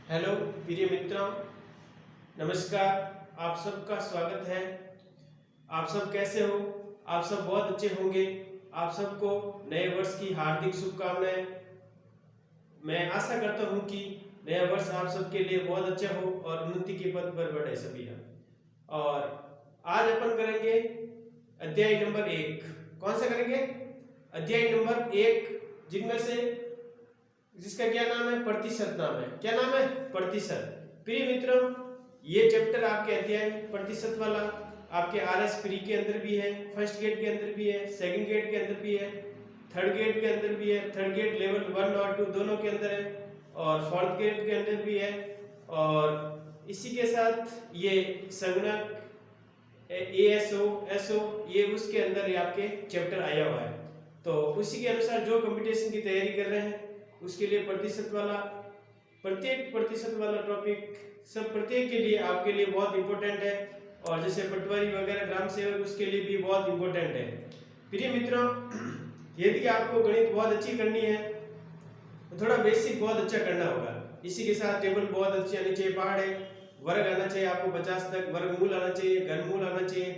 Hello प्रिय मित्रों, नमस्कार। आप सबका स्वागत है। आप सब कैसे हो? आप सब बहुत अच्छे होंगे। आप सबको नए वर्ष की हार्दिक शुभकामनाएं। मैं आशा करता हूं कि नया वर्ष आप सबके लिए बहुत अच्छा हो और उन्नति के पथ पर बढ़े सभी हम। और आज अपन करेंगे अध्याय नंबर 1। कौन सा करेंगे? अध्याय नंबर 1, जिनमें से जिसका क्या नाम है? प्रतिशत नाम है। क्या नाम है? प्रतिशत। प्रिय मित्रों, ये चैप्टर आपके अध्याय प्रतिशत वाला आपके आरएस प्री के अंदर भी है, फर्स्ट गेट के अंदर भी है, सेकंड गेट के अंदर भी है, थर्ड गेट के अंदर भी है, थर्ड गेट लेवल 1 और 2 दोनों के अंदर है, और फोर्थ गेट के अंदर भी है। और इसी के साथ ये संगणक एएसओ एसओ ये उसके अंदर ये आपके चैप्टर आया हुआ है। तो उसी के अनुसार जो कंपटीशन की तैयारी कर रहे हैं उसके लिए प्रत्येक प्रतिशत वाला टॉपिक सब प्रत्येक के लिए आपके लिए बहुत इंपॉर्टेंट है। और जैसे पटवारी वगैरह ग्राम सेवक उसके लिए भी बहुत इंपॉर्टेंट है। प्रिय मित्रों, यदि आपको गणित बहुत अच्छी करनी है तो थोड़ा बेसिक बहुत अच्छा करना होगा। इसी के साथ टेबल बहुत अच्छी आनी चाहिए, पहाड़े वर्ग आना चाहिए आपको 50 तक, वर्गमूल आना चाहिए, घनमूल आना चाहिए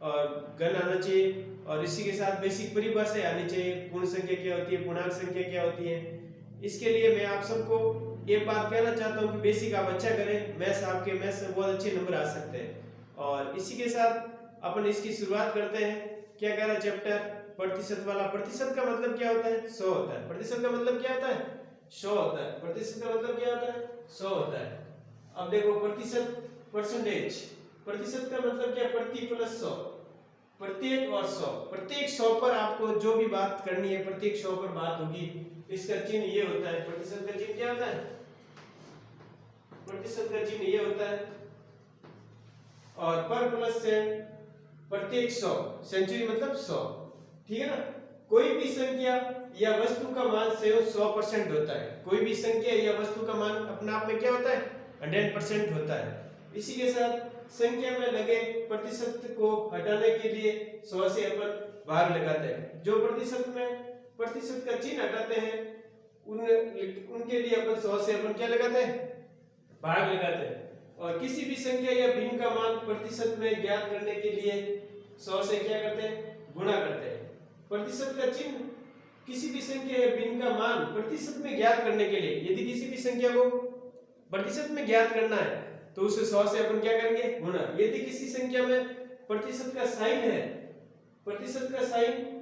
और घन आना चाहिए। और इसी के साथ बेसिक परिभाषाएं आनी चाहिए, पूर्ण संख्या क्या होती है, पूर्णांक संख्या क्या होती है। इसके लिए मैं आप सबको एक बात कहना चाहता हूँ कि बेसिक आप अच्छा करें, मैथ्स से बहुत अच्छे नंबर आ सकते हैं। और इसी के साथ अपन इसकी शुरुआत करते हैं। क्या कह रहा है चैप्टर? प्रतिशत वाला। प्रतिशत का मतलब क्या होता है? 100 होता है। प्रतिशत का मतलब क्या होता है? 100 होता है। प्रतिशत का मतलब क्या होता है? 100 होता है। अब देखो प्रतिशत, परसेंटेज। प्रतिशत का मतलब क्या? प्रति प्लस 100, प्रत्येक और 100। प्रत्येक 100 पर आपको जो भी बात करनी है, प्रत्येक 100 पर बात होगी। इसका चिन्ह ये होता है। प्रतिशत का चिन्ह क्या होता है? प्रतिशत का चिन्ह ये होता है। और पर प्लस सेंट, प्रत्येक 100, सेंचुरी मतलब 100, ठीक है ना। कोई भी संख्या या वस्तु का मान 100% होता है। कोई भी संख्या या वस्तु का मान अपने आप में क्या होता है? 100% होता है। इसी के साथ संख्या में लगे प्रतिशत को हटाने के लिए 100 से अपन भाग लगाते हैं। जो प्रतिशत का चिन्ह हटाते हैं उनके लिए अपन 100 से अपन क्या लगाते हैं? भाग लगाते हैं। और किसी भी संख्या या भिन्न का मान प्रतिशत में ज्ञात करने के लिए 100 से क्या करते हैं? गुणा करते हैं। प्रतिशत का चिन्ह किसी भी संख्या या भिन्न का मान प्रतिशत में ज्ञात करने के लिए, यदि किसी भी संख्या को प्रतिशत में ज्ञात करना है तो उसे 100 से अपन क्या करेंगे? गुणा। यदि किसी संख्या में प्रतिशत का साइन है, प्रतिशत का साइन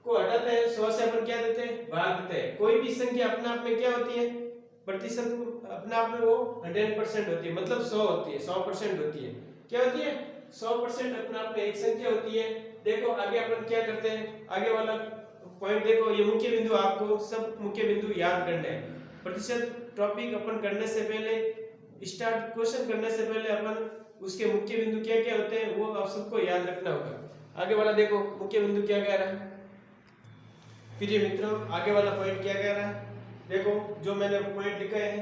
को हटाते हैं, 100 से अपन क्या देते हैं? भाग देते हैं। कोई भी संख्या अपने आप में क्या होती है? प्रतिशत अपने आप में वो 100% होती है, मतलब 100 होती है, 100% होती है। क्या होती है? 100% अपने आप में एक संख्या होती है। देखो आगे अपन क्या करते हैं, आगे वाला पॉइंट देखो। ये मुख्य बिंदु, आपको सब मुख्य बिंदु याद करने हैं। प्रतिशत टॉपिक अपन करने से पहले, स्टार्ट क्वेश्चन करने से पहले अपन उसके मुख्य बिंदु क्या क्या होते हैं वो आप सबको याद रखना होगा। आगे वाला देखो, मुख्य बिंदु क्या कह रहा है प्रिय मित्रों? आगे वाला पॉइंट क्या कह रहा है? देखो जो मैंने पॉइंट लिखा है,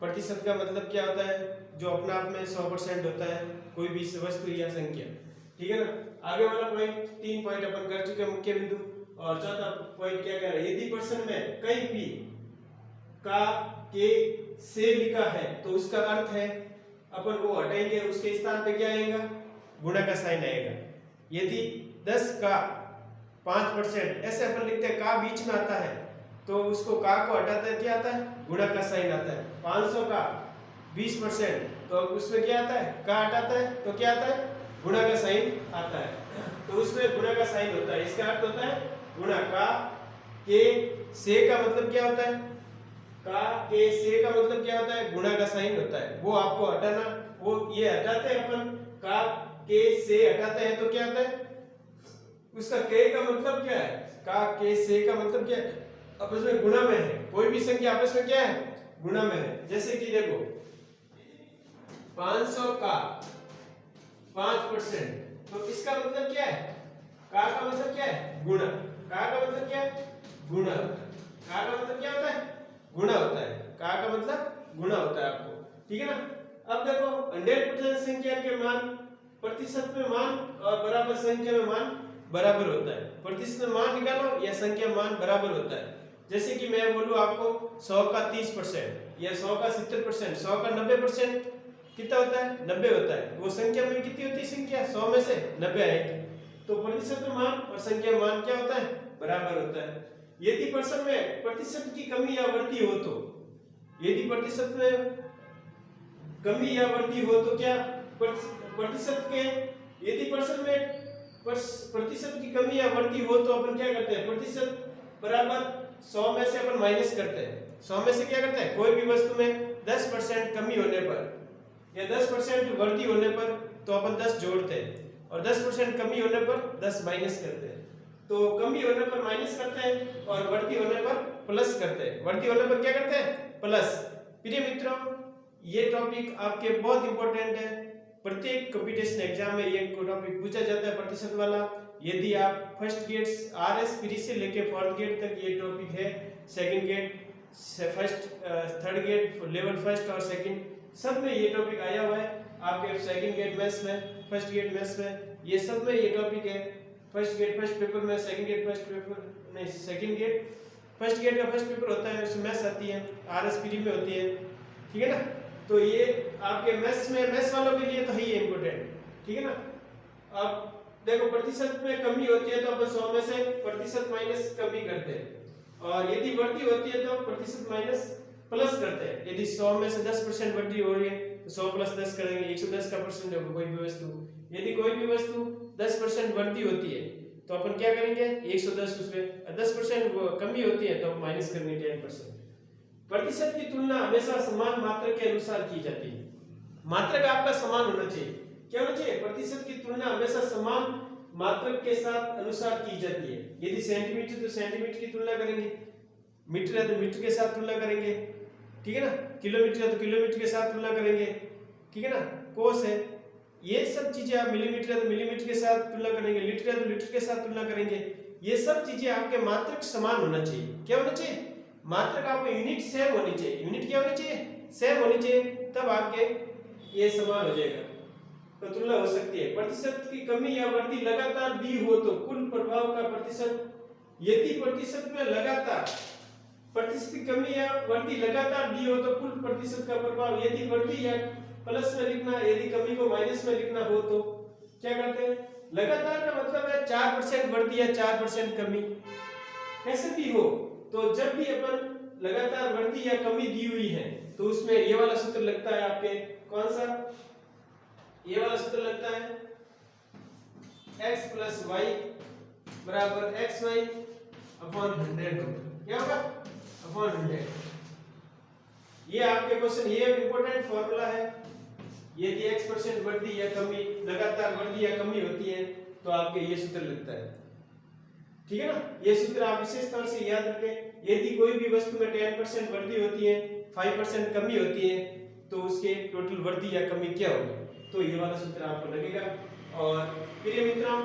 प्रतिशत का मतलब क्या होता है? जो अपने आप में 100% होता है, कोई भी वस्तु या संख्या, ठीक है ना। आगे वाला पॉइंट, 3 पॉइंट अपन कर चुके हैं मुख्य बिंदु। और चौथा पॉइंट क्या कह रहा है? यदि प्रश्न में कहीं भी का, के, से लिखा है तो उसका अर्थ है, अपन वो हटाएंगे, उसके स्थान पे क्या आएगा? गुणा का साइन आएगा। यदि 10 का 5% ऐसे अपन लिखते हैं, का बीच में आता है तो उसको का को हटाते हैं, क्या आता है? गुणा का साइन आता है। 500 का 20% तो उसमें क्या आता है? का हटाता है तो क्या आता है? गुणा का साइन आता है। तो उसमें गुणा का साइन होता है, इसका अर्थ होता है गुणा। का, के, से का मतलब क्या होता है? का, के, से का मतलब क्या होता है? गुणा का साइन होता है। वो आपको हटाना, वो ये हटाते हैं अपन, का, के, से हटाते हैं तो क्या आता है? उसका के का मतलब क्या है? का, के, से का मतलब क्या है? आपस में गुणा में है। कोई भी संख्या आपस में क्या है? गुणा में है। जैसे कि देखो 500 का 5%, तो इसका मतलब क्या है? का मतलब क्या है? गुणा। का मतलब क्या है? गुणा। का मतलब क्या होता है? गुणा होता है। का मतलब गुणा होता है आपको, ठीक है ना। अब देखो 100% संख्या के मान प्रतिशत में मान और बराबर संख्या में मान बराबर होता है। प्रतिशत में मान निकालो या संख्या मान बराबर होता है। जैसे कि मैं बोलूँ आपको 100 का 30% या 100 का 70%, 100 का 90% कितना होता है? 90 होता है। वो संख्या में कितनी होती है संख्या? 100 में से 90 आएगी। तो प्रतिशत में मान और संख्या मान क्या होता है? बराबर होता है। यदि प्रश्न में प्रतिशत की कमी या वृद्धि हो तो, यदि प्रतिशत में कमी या वृद्धि हो तो क्या प्रतिशत के, यदि प्रश्न में प्रतिशत की कमी या वृद्धि हो तो अपन क्या करते हैं? प्रतिशत बराबर 100 में से अपन माइनस करते हैं। 100 में से क्या करते हैं? कोई भी वस्तु में 10% कमी होने पर या 10% वृद्धि होने पर तो अपन 10 जोड़ते हैं और 10% कमी होने पर 10 माइनस करते हैं। तो कमी होने पर माइनस करते हैं और वृद्धि होने पर प्लस करते हैं। वृद्धि होने पर क्या करते हैं? प्लस। प्रिय मित्रों, ये टॉपिक आपके बहुत इंपॉर्टेंट है। प्रत्येक कंपटीशन एग्जाम में ये टॉपिक पूछा जाता है प्रतिशत वाला। यदि आप फर्स्ट गेट आरएस प्री से लेके फोर्थ गेट तक ये टॉपिक है, second gate, first third gate, level first और सेकंड सब में ये टॉपिक आया हुआ है। आपके सेकंड गेट मैथ्स में, फर्स्ट गेट मैथ्स में, ये सब में ये टॉपिक है। फर्स्ट गेट फर्स्ट पेपर में, सेकंड गेट फर्स्ट पेपर नहीं, सेकंड गेट फर्स्ट गेट का फर्स्ट पेपर होता है, उसमें मैथ्स आती है, आरएस प्री में होती है, ठीक है ना। तो ये आपके मैथ्स में, मैथ्स वालों के लिए तो है ये इंपॉर्टेंट, ठीक है ना। अब देखो प्रतिशत में कमी होती है तो अपन 100 में से प्रतिशत माइनस कमी करते हैं और यदि वृद्धि होती है तो प्रतिशत माइनस प्लस करते हैं। यदि 100 में से 10% वृद्धि हो रही है तो 100 प्लस 10 करेंगे, 110 का परसेंट होगा कोई भी वस्तु। यदि कोई भी वस्तु 10% वृद्धि होती है तो अपन क्या करेंगे? 110 उसमें 10% कमी होती है तो हम माइनस करेंगे 10%। प्रतिशत की तुलना हमेशा समान मात्रक के अनुसार की जाती है। मात्रक आपका समान होना चाहिए। क्या होना चाहिए? प्रतिशत की तुलना हमेशा समान मात्रक के साथ अनुसार की जाती है। यदि सेंटीमीटर तो सेंटीमीटर की तुलना करेंगे, मीटर है तो मीटर के साथ तुलना करेंगे, ठीक है ना। किलोमीटर है तो किलोमीटर के साथ तुलना करेंगे, ठीक है ना। कोस है, ये सब चीजें आप मिलीमीटर है तो मिलीमीटर के साथ तुलना करेंगे, लीटर है तो लीटर के साथ तुलना करेंगे। ये सब चीजें आपके मात्रक समान होना चाहिए। क्या होना चाहिए? मात्रक आपको यूनिट सेम होनी चाहिए। यूनिट क्या होनी चाहिए? सेम होनी चाहिए, तब आपके ये समान हो जाएगा तो तुलना हो सकती है। प्रतिशत की कमी या वृद्धि लगातार दी हो तो कुल प्रभाव का प्रतिशत, यदि प्रतिशत में लगातार प्रतिशत की कमी या वृद्धि लगातार दी हो तो कुल प्रतिशत का प्रभाव, यदि वृद्धि या प्लस में लिखना, यदि कमी को माइनस में लिखना हो तो क्या करते हैं? लगातार का मतलब है 4% वृद्धि या 4% कमी, कैसे भी हो। तो जब भी अपन लगातार वृद्धि या कमी दी हुई है तो उसमें ये वाला सूत्र लगता है आपके, कौन सा? ये वाला सूत्र लगता है x प्लस वाई बराबर एक्स वाई अपॉन 100। क्या होगा? अपॉन 100। ये आपके क्वेश्चन, ये इंपॉर्टेंट फॉर्मूला है। यदि x% वृद्धि या कमी, लगातार वृद्धि या कमी होती है तो आपके ये सूत्र लगता है, ठीक है ना। ये सूत्र आप विशेष तौर से याद रखें। यदि कोई भी वस्तु में 10% वृद्धि होती है, 5% कमी होती है तो उसके टोटल वृद्धि या कमी क्या होगी, तो ये वाला सूत्र आपको लगेगा। और प्रिय मित्रों,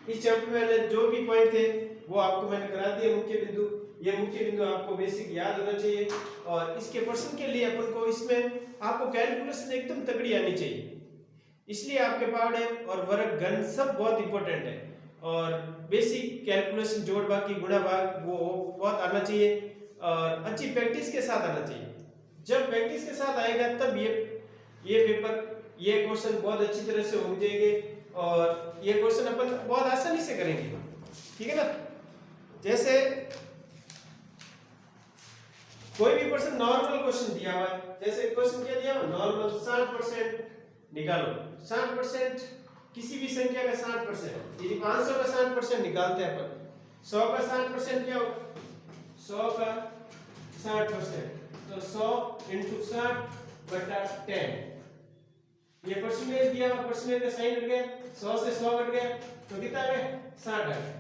इस चैप्टर में जो भी पॉइंट थे वो आपको मैंने करा दिए मुख्य बिंदु। ये मुख्य बिंदु आपको बेसिक याद होना चाहिए और इसके प्रश्न के लिए अपन को इसमें आपको कैलकुलेशन एकदम तगड़ी आनी चाहिए। इसलिए आपके पहाड़े और वर्ग घन सब बहुत इंपॉर्टेंट है और बेसिक कैलकुलेशन, जोड़ भाग की गुणा भाग वो बहुत आना चाहिए और अच्छी प्रैक्टिस के साथ आना चाहिए। जब प्रैक्टिस के साथ आएगा तब ये पेपर, ये क्वेश्चन बहुत अच्छी तरह से हो जाएंगे और ये क्वेश्चन अपन बहुत आसानी से करेंगे, ठीक है ना। जैसे कोई भी क्वेश्चन नॉर्मल क्वेश्चन दिया हुआ है, जैसे क्वेश्चन क्या दिया हुआ? नॉर्मल 60% निकालो। 60% किसी भी संख्या का 60%, यदि 500 का 60% निकालते हैं अपन, 100 का 60% क्या होगा? 100 का 60% तो 100 × 60/10। ये परसेंटेज दिया हुआ, परसेंटेज का साइन हट गया, 100 से 100 घट गया तो कितना आ गया? 60 आ गया।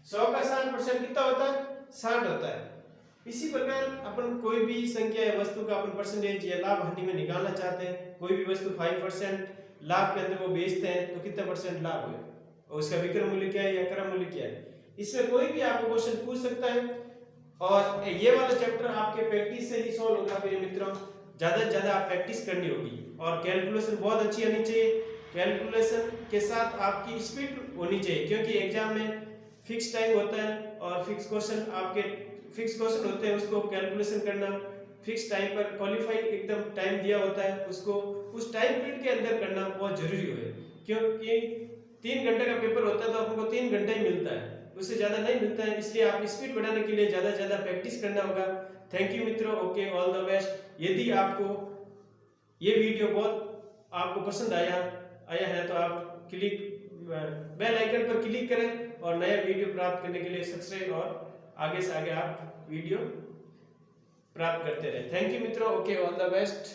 100 का 60% कितना होता है? 60 होता है। इसी प्रकार अपन कोई भी संख्या या वस्तु का अपन परसेंटेज या लाभ हानि में निकालना चाहते हैं, कोई भी वस्तु 5% लाभ के अंदर वो बेचते हैं तो कितना परसेंट लाभ हुआ और उसका विक्रय मूल्य क्या है या क्रय मूल्य क्या है, इसमें कोई भी आपको क्वेश्चन पूछ सकता है। और ये वाला चैप्टर आपके प्रैक्टिस से ही सॉल्व होगा मेरे मित्रों। ज्यादा से ज्यादा आप प्रैक्टिस करनी होगी और कैलकुलेशन बहुत अच्छी आनी चाहिए। कैलकुलेशन के साथ आपकी स्पीड होनी चाहिए क्योंकि एग्जाम में फिक्स टाइम होता है और फिक्स क्वेश्चन आपके फिक्स क्वेश्चन होते हैं उसको कैलकुलेशन करना, फिक्स टाइम पर क्वालिफाई एकदम टाइम दिया होता है उसको उस टाइम पीरियड के अंदर करना बहुत जरूरी है, क्योंकि 3 घंटे का पेपर होता है तो आपको 3 घंटे ही मिलता है, उससे ज़्यादा नहीं मिलता है, इसलिए आप स्पीड बढ़ाने के लिए ज़्यादा से ज़्यादा प्रैक्टिस करना होगा। थैंक यू मित्रों, ओके, ऑल द बेस्ट। यदि आपको ये वीडियो बहुत आपको पसंद आया है तो आप बेल आइकन पर क्लिक करें और नया वीडियो प्राप्त करने के लिए सब्सक्राइब और आगे से आगे आप वीडियो प्राप्त करते रहें। थैंक यू मित्रों, ओके, ऑल द बेस्ट।